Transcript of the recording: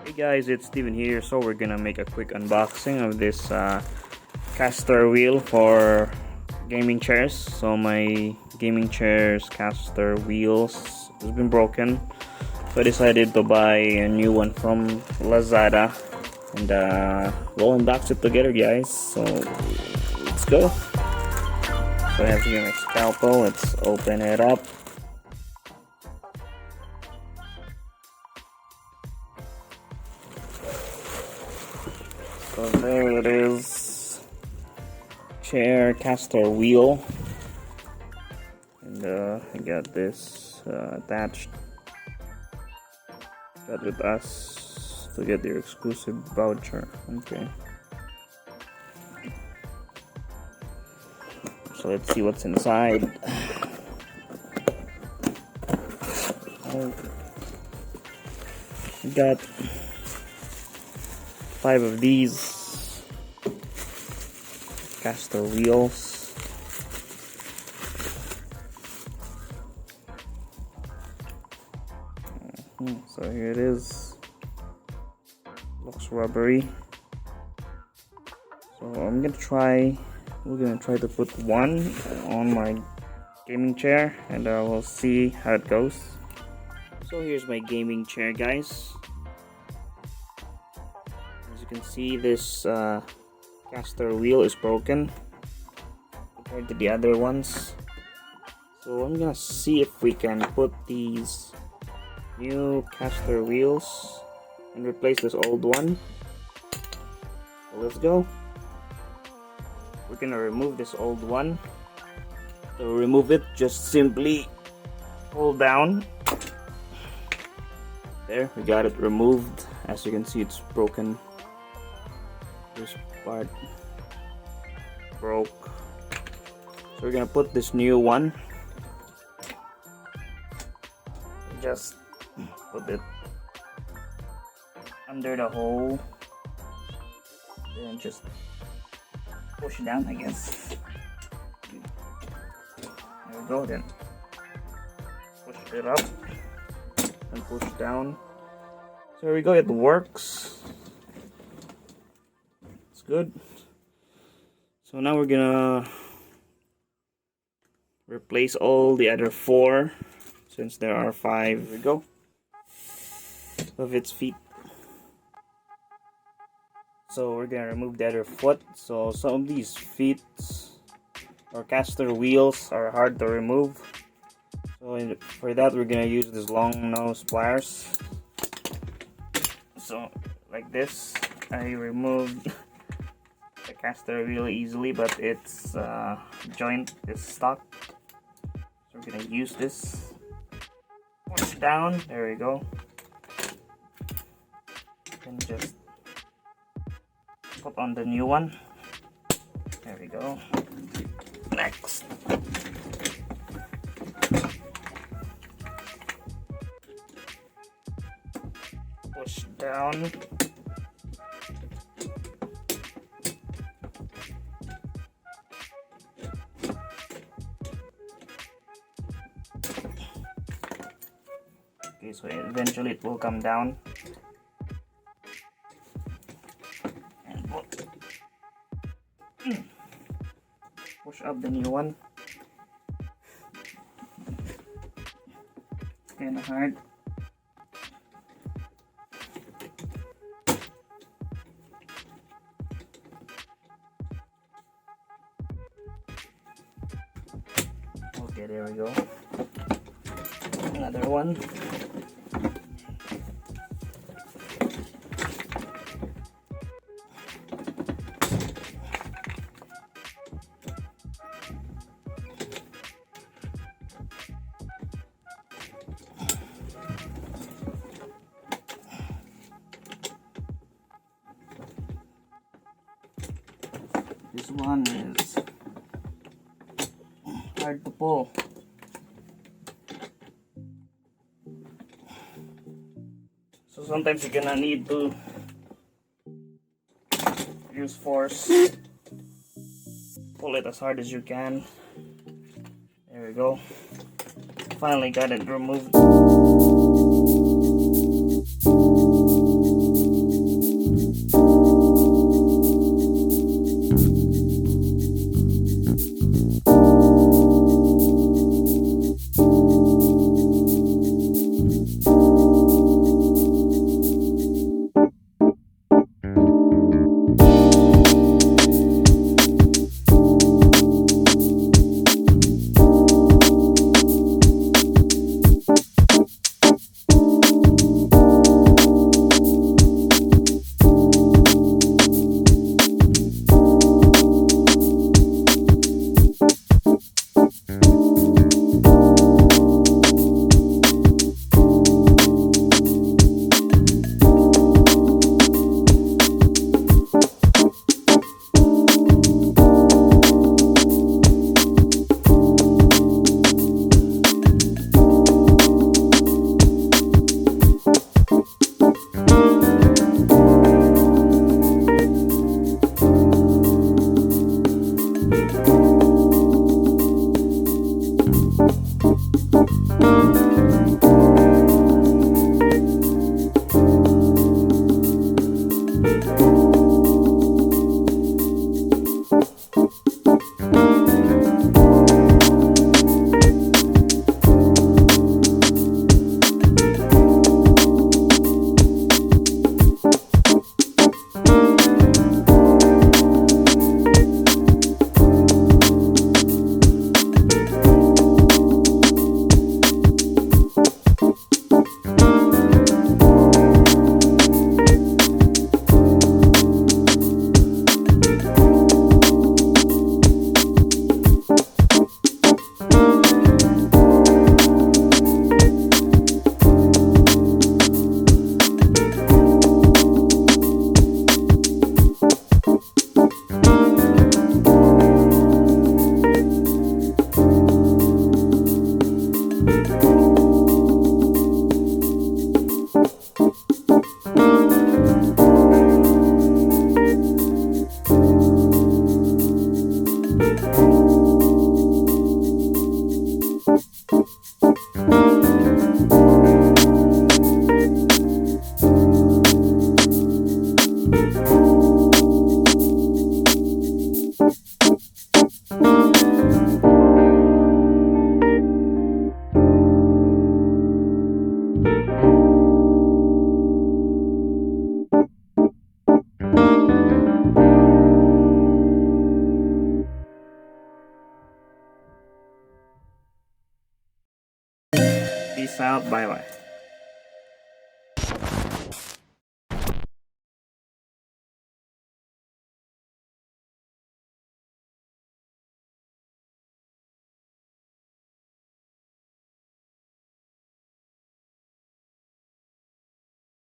Hey guys, it's Steven here. So we're gonna make a quick unboxing of this caster wheel for gaming chairs. So my gaming chair's caster wheels has been broken, so I decided to buy a new one from Lazada, and we'll unbox it together, guys. So let's go. So I have here my scalpel. Let's open it up. So there it is, chair caster wheel, and I got this attached. Got with us to get your exclusive voucher. Okay. So let's see what's inside. We got 5 of these caster wheels. So here it is. Looks rubbery. So we're gonna try to put one on my gaming chair, and we'll see how it goes. So here's my gaming chair, guys. As you can see, this caster wheel is broken compared to the other ones. So I'm gonna see if we can put these new caster wheels and replace this old one. So let's go. We're gonna remove this old one. To remove it, just simply hold down. There, we got it removed. As you can see, it's broken. This part broke. So we're gonna put this new one. Just put it under the hole. Then just push it down, I guess. There we go. Then push it up and push down. So there we go. It works. It's good. So now we're gonna replace all the other 4, since there are 5. Here we go. Of its feet. So we're gonna remove the other foot. So some of these feet or caster wheels are hard to remove. So for that, we're gonna use these long nose pliers. So like this, I removed the caster wheel easily, but its joint is stuck. So we're gonna use this. Push down. There we go. And just put on the new one. There we go. Next, push down. Okay, so eventually it will come down. Push up the new one. It's kind of hard. Okay, there we go. Another one. This one is hard to pull. So sometimes you're gonna need to use force. Pull it as hard as you can. There we go. Finally got it removed. Peace out. Bye bye.